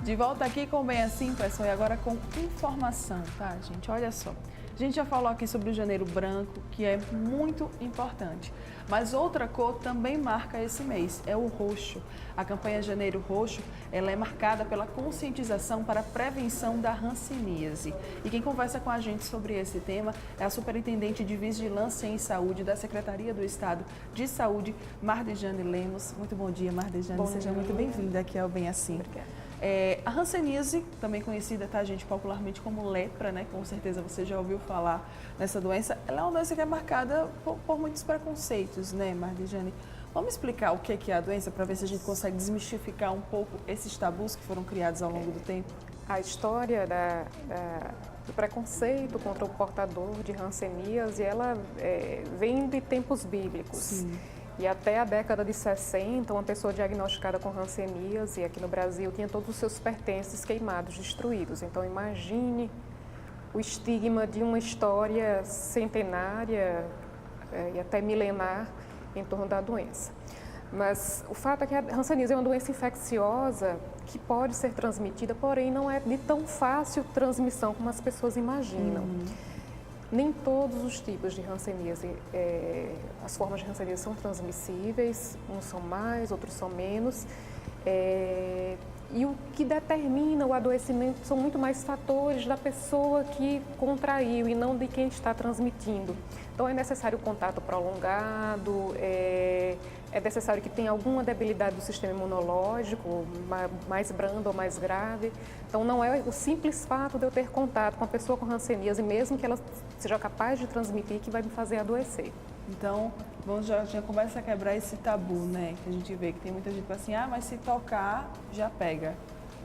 De volta aqui com Bem Assim, pessoal, e agora com informação, tá, gente? Olha só. A gente já falou aqui sobre o janeiro branco, que é muito importante. Mas outra cor também marca esse mês, é o roxo. A campanha Janeiro Roxo, ela é marcada pela conscientização para a prevenção da hanseníase. E quem conversa com a gente sobre esse tema é a Superintendente de Vigilância em Saúde da Secretaria do Estado de Saúde, Mardejane Lemos. Muito bom dia, Mardejane. Seja muito bem-vinda aqui ao Bem Assim. Obrigada. A hanseníase, também conhecida, tá, gente, popularmente como lepra, né? Com certeza você já ouviu falar nessa doença. Ela é uma doença que é marcada por muitos preconceitos, né, Mardejane? Vamos explicar o que é a doença para ver se a gente consegue desmistificar um pouco esses tabus que foram criados ao longo do tempo? A história do preconceito contra o portador de hanseníase, ela vem de tempos bíblicos. Sim. E até a década de 60, uma pessoa diagnosticada com hanseníase aqui no Brasil tinha todos os seus pertences queimados, destruídos. Então imagine o estigma de uma história centenária e até milenar em torno da doença. Mas o fato é que a hanseníase é uma doença infecciosa que pode ser transmitida, porém não é de tão fácil transmissão como as pessoas imaginam. Nem todos os tipos de hanseníase, as formas de hanseníase são transmissíveis, uns são mais, outros são menos. E o que determina o adoecimento são muito mais fatores da pessoa que contraiu e não de quem está transmitindo. Então é necessário contato prolongado, é necessário que tenha alguma debilidade do sistema imunológico, mais branda ou mais grave. Então não é o simples fato de eu ter contato com a pessoa com hanseníase, mesmo que ela seja capaz de transmitir, que vai me fazer adoecer. Então, já começa a quebrar esse tabu, né? Que a gente vê que tem muita gente que fala assim, mas se tocar, já pega.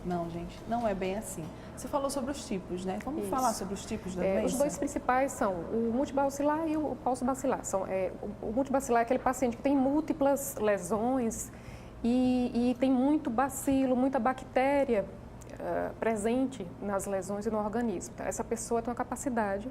Não, gente, não é bem assim. Você falou sobre os tipos, né? Vamos falar sobre os tipos da doença? Os dois principais são o multibacilar e o paucibacilar. O multibacilar é aquele paciente que tem múltiplas lesões e tem muito bacilo, muita bactéria presente nas lesões e no organismo. Então, essa pessoa tem uma capacidade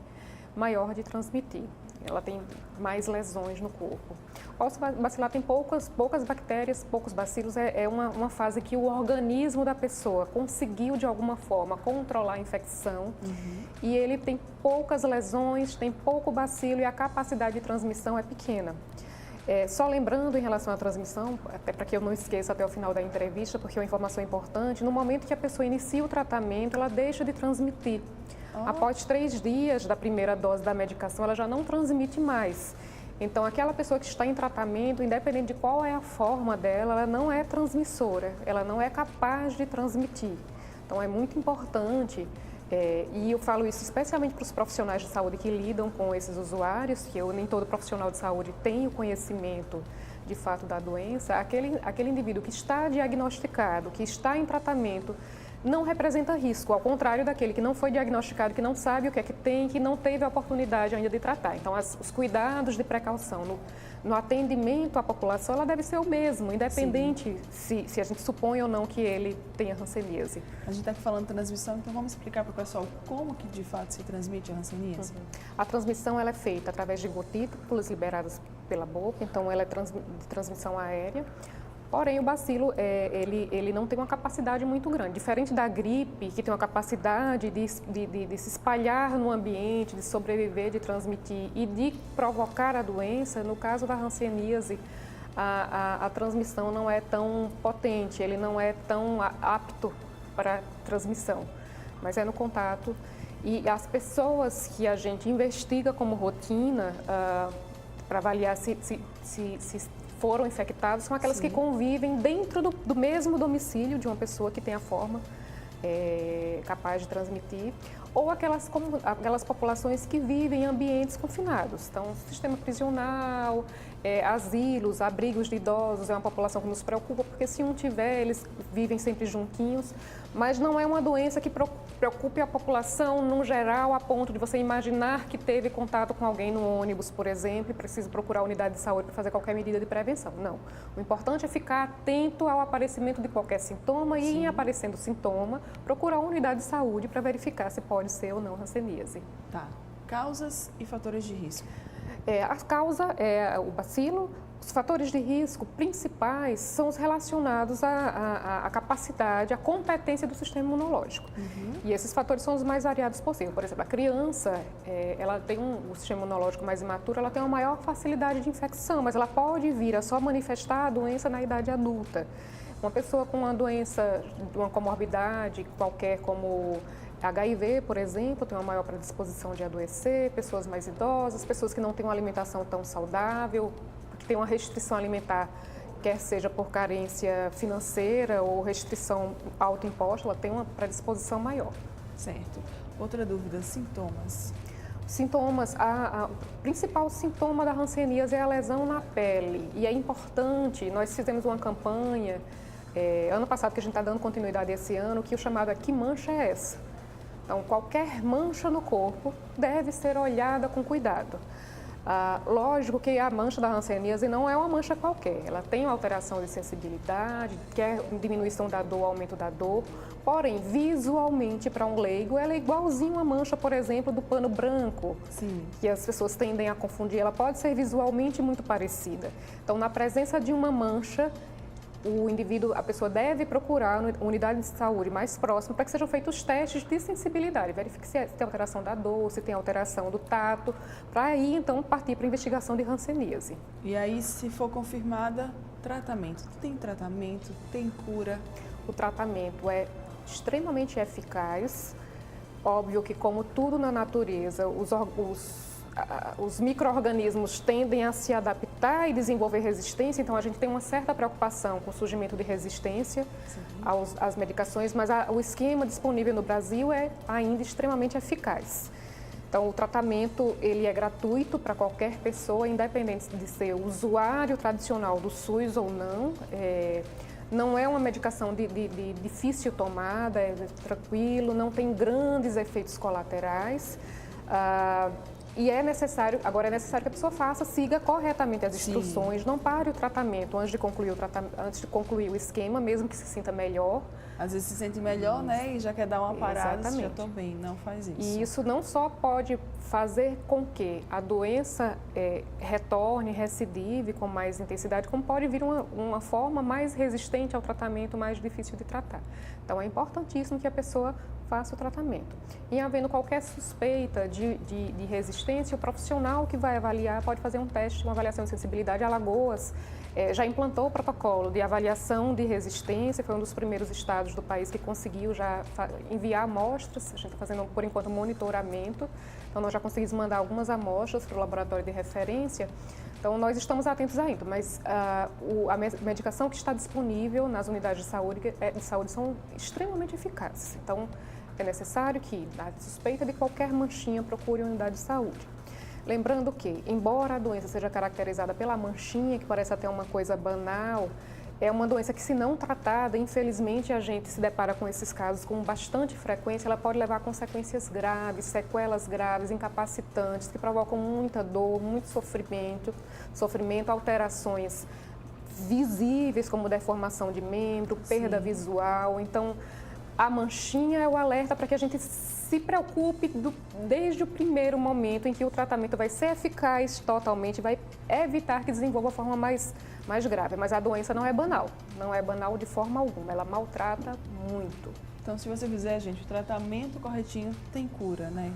maior de transmitir. Ela tem mais lesões no corpo. O paucibacilar tem poucas bactérias, poucos bacilos. É uma fase que o organismo da pessoa conseguiu, de alguma forma, controlar a infecção. E ele tem poucas lesões, tem pouco bacilo e a capacidade de transmissão é pequena. Só lembrando em relação à transmissão, até para que eu não esqueça até o final da entrevista, porque é uma informação importante, no momento que a pessoa inicia o tratamento, ela deixa de transmitir. Após 3 dias da primeira dose da medicação, ela já não transmite mais. Então, aquela pessoa que está em tratamento, independente de qual é a forma dela, ela não é transmissora, ela não é capaz de transmitir. Então, é muito importante, e eu falo isso especialmente para os profissionais de saúde que lidam com esses usuários, que nem todo profissional de saúde tem o conhecimento de fato da doença. Aquele indivíduo que está diagnosticado, que está em tratamento, não representa risco, ao contrário daquele que não foi diagnosticado, que não sabe o que é que tem, que não teve a oportunidade ainda de tratar. Então, os cuidados de precaução no atendimento à população, ela deve ser o mesmo, independente se a gente supõe ou não que ele tenha hanseníase. A gente está aqui falando de transmissão, então vamos explicar para o pessoal como que de fato se transmite a hanseníase? A transmissão ela é feita através de gotículas liberadas pela boca, então ela é de transmissão aérea. Porém, o bacilo, ele não tem uma capacidade muito grande. Diferente da gripe, que tem uma capacidade de se espalhar no ambiente, de sobreviver, de transmitir e de provocar a doença, no caso da hanseníase, a transmissão não é tão potente, ele não é tão apto para transmissão, mas é no contato. E as pessoas que a gente investiga como rotina para avaliar se foram infectados são aquelas que convivem dentro do mesmo domicílio de uma pessoa que tem a forma capaz de transmitir, ou aquelas populações que vivem em ambientes confinados. Então, sistema prisional, asilos, abrigos de idosos é uma população que nos preocupa, porque se um tiver, eles vivem sempre juntinhos, mas não é uma doença que preocupe a população no geral, a ponto de você imaginar que teve contato com alguém no ônibus, por exemplo, e precisa procurar a unidade de saúde para fazer qualquer medida de prevenção. Não. O importante é ficar atento ao aparecimento de qualquer sintoma e, em aparecendo sintoma, procurar a unidade de saúde para verificar se pode ser ou não hanseníase. Tá. Causas e fatores de risco. A causa é o bacilo, Os fatores de risco principais são os relacionados à capacidade, à competência do sistema imunológico. E esses fatores são os mais variados possível. Por exemplo, a criança, ela tem o sistema imunológico mais imaturo, ela tem uma maior facilidade de infecção, mas ela pode vir a só manifestar a doença na idade adulta. Uma pessoa com uma doença, uma comorbidade qualquer, como HIV, por exemplo, tem uma maior predisposição de adoecer, pessoas mais idosas, pessoas que não têm uma alimentação tão saudável, que têm uma restrição alimentar, quer seja por carência financeira ou restrição autoimposta, ela tem uma predisposição maior. Certo. Outra dúvida, sintomas. Sintomas, o principal sintoma da hanseníase é a lesão na pele. E é importante, nós fizemos uma campanha, ano passado, que a gente está dando continuidade esse ano, que o chamado é Que Mancha é Essa? Então, qualquer mancha no corpo deve ser olhada com cuidado. Lógico que a mancha da hanseníase não é uma mancha qualquer, ela tem uma alteração de sensibilidade, que é diminuição da dor, aumento da dor, porém, visualmente, para um leigo, ela é igualzinho uma mancha, por exemplo, do pano branco, Sim. que as pessoas tendem a confundir, ela pode ser visualmente muito parecida. Então, na presença de uma mancha, a pessoa deve procurar a unidade de saúde mais próxima para que sejam feitos os testes de sensibilidade, verifique se tem alteração da dor, se tem alteração do tato, para aí então partir para a investigação de hanseníase. E aí, se for confirmada, tratamento. Tem tratamento, tem cura? O tratamento é extremamente eficaz, óbvio que como tudo na natureza, os micro-organismos tendem a se adaptar e desenvolver resistência, então a gente tem uma certa preocupação com o surgimento de resistência às medicações, mas o esquema disponível no Brasil é ainda extremamente eficaz. Então, o tratamento ele é gratuito para qualquer pessoa, independente de ser usuário tradicional do SUS ou não. Não é uma medicação de difícil tomada, é tranquilo, não tem grandes efeitos colaterais. E é necessário que a pessoa siga corretamente as instruções, não pare o tratamento antes de concluir o esquema, mesmo que se sinta melhor. Às vezes se sente melhor, né? E já quer dar uma parada, Exatamente. já estou bem, não faz isso. E isso não só pode fazer com que a doença retorne, recidive com mais intensidade, como pode vir uma forma mais resistente ao tratamento, mais difícil de tratar. Então, é importantíssimo que a pessoa faça o tratamento. E havendo qualquer suspeita de resistência, o profissional que vai avaliar pode fazer um teste, uma avaliação de sensibilidade. Alagoas já implantou o protocolo de avaliação de resistência, foi um dos primeiros estados do país que conseguiu já enviar amostras, a gente está fazendo, por enquanto, monitoramento, então nós já conseguimos mandar algumas amostras para o laboratório de referência, então nós estamos atentos ainda, mas a medicação que está disponível nas unidades de saúde são extremamente eficazes, então é necessário que, na suspeita de qualquer manchinha, procure uma unidade de saúde. Lembrando que, embora a doença seja caracterizada pela manchinha, que parece até uma coisa banal, é uma doença que, se não tratada, infelizmente a gente se depara com esses casos com bastante frequência, ela pode levar a consequências graves, sequelas graves, incapacitantes, que provocam muita dor, muito sofrimento, alterações visíveis, como deformação de membro, perda visual. Então, a manchinha é o alerta para que a gente se preocupe desde o primeiro momento em que o tratamento vai ser eficaz totalmente, vai evitar que desenvolva a forma mais grave. Mas a doença não é banal de forma alguma, ela maltrata muito. Então, se você fizer, gente, o tratamento corretinho, tem cura, né?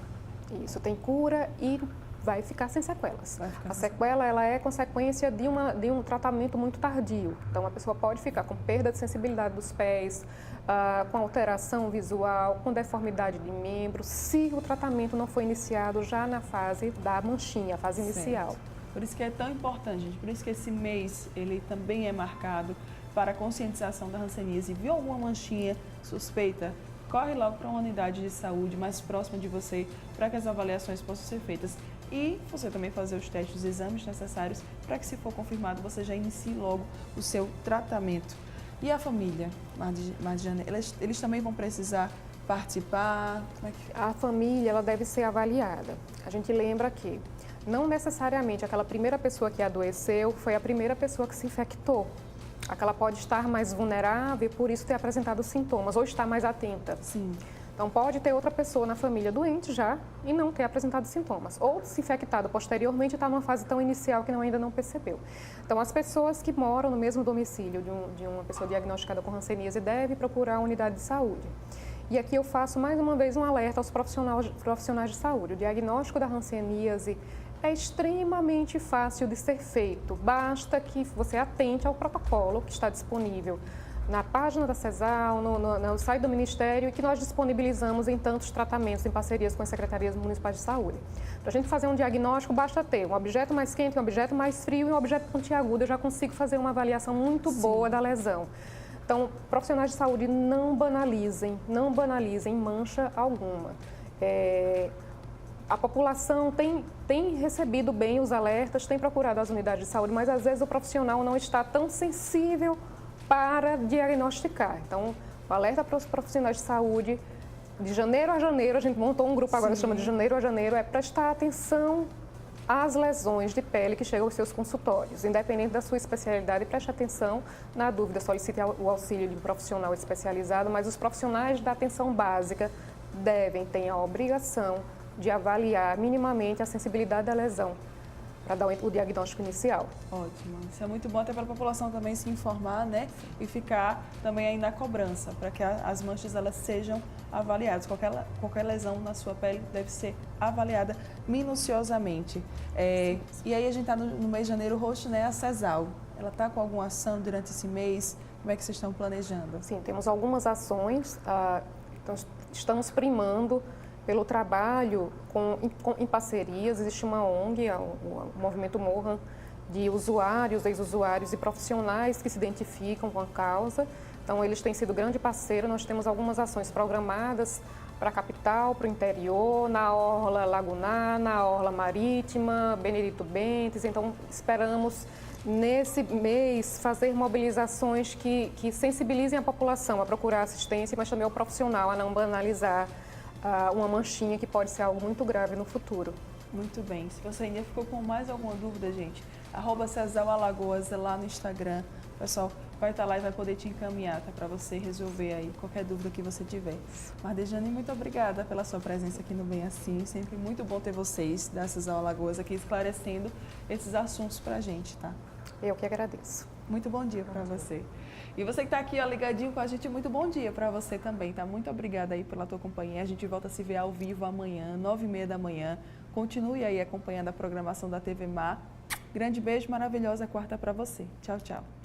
Isso, tem cura e vai ficar sem sequelas. A sequela ela é consequência de um tratamento muito tardio. Então, a pessoa pode ficar com perda de sensibilidade dos pés, com alteração visual, com deformidade de membro, se o tratamento não foi iniciado já na fase da manchinha, a fase inicial. Por isso que é tão importante, gente. Por isso que esse mês ele também é marcado para a conscientização da hanseníase. Viu alguma manchinha suspeita? Corre logo para uma unidade de saúde mais próxima de você para que as avaliações possam ser feitas. E você também fazer os testes, os exames necessários para que, se for confirmado, você já inicie logo o seu tratamento. E a família, Marjane, eles também vão precisar participar? Como é que... A família ela deve ser avaliada. A gente lembra que não necessariamente aquela primeira pessoa que adoeceu foi a primeira pessoa que se infectou. Aquela pode estar mais vulnerável e por isso ter apresentado sintomas ou estar mais atenta. Sim. Então, Então, pode ter outra pessoa na família doente já e não ter apresentado sintomas. Ou se infectado posteriormente, está numa fase tão inicial que ainda não percebeu. Então, as pessoas que moram no mesmo domicílio de uma pessoa diagnosticada com hanseníase devem procurar a unidade de saúde. E aqui eu faço mais uma vez um alerta aos profissionais de saúde. O diagnóstico da hanseníase é extremamente fácil de ser feito. Basta que você atente ao protocolo que está disponível na página da CESAL, no site do Ministério e que nós disponibilizamos em tantos tratamentos em parcerias com as secretarias municipais de saúde. Para a gente fazer um diagnóstico, basta ter um objeto mais quente, um objeto mais frio e um objeto pontiagudo. Eu já consigo fazer uma avaliação muito boa da lesão. Então, profissionais de saúde não banalizem mancha alguma. A população tem recebido bem os alertas, tem procurado as unidades de saúde, mas às vezes o profissional não está tão sensível para diagnosticar. Então, o alerta para os profissionais de saúde, de janeiro a janeiro, a gente montou um grupo agora que chama de janeiro a janeiro, é prestar atenção às lesões de pele que chegam aos seus consultórios. Independente da sua especialidade, preste atenção. Na dúvida, solicite o auxílio de um profissional especializado, mas os profissionais da atenção básica têm a obrigação de avaliar minimamente a sensibilidade da lesão para dar o diagnóstico inicial. Ótimo. Isso é muito bom até para a população também se informar, né? E ficar também aí na cobrança, para que as manchas elas sejam avaliadas. Qualquer lesão na sua pele deve ser avaliada minuciosamente. E aí a gente está no mês de janeiro roxo, né? A CESAL. Ela está com alguma ação durante esse mês? Como é que vocês estão planejando? Sim, temos algumas ações. Então, estamos primando pelo trabalho em parcerias. Existe uma ONG, o Movimento Mohan, de usuários, ex-usuários e profissionais que se identificam com a causa. Então, eles têm sido grande parceiro. Nós temos algumas ações programadas para a capital, para o interior, na Orla Lagunar, na Orla Marítima, Benedito Bentes. Então, esperamos, nesse mês, fazer mobilizações que sensibilizem a população a procurar assistência, mas também o profissional a não banalizar uma manchinha que pode ser algo muito grave no futuro. Muito bem. Se você ainda ficou com mais alguma dúvida, gente, @CESALAlagoas lá no Instagram. O pessoal vai estar lá e vai poder te encaminhar, tá? Para você resolver aí qualquer dúvida que você tiver. Mardejane, muito obrigada pela sua presença aqui no Bem Assim. Sempre muito bom ter vocês da CESAL Alagoas aqui esclarecendo esses assuntos pra gente, tá? Eu que agradeço. Muito bom dia para você. E você que está aqui, ó, ligadinho com a gente, muito bom dia para você também, tá? Muito obrigada aí pela tua companhia. A gente volta a se ver ao vivo amanhã, 9h30 da manhã. Continue aí acompanhando a programação da TV Mar. Grande beijo, maravilhosa quarta para você. Tchau, tchau.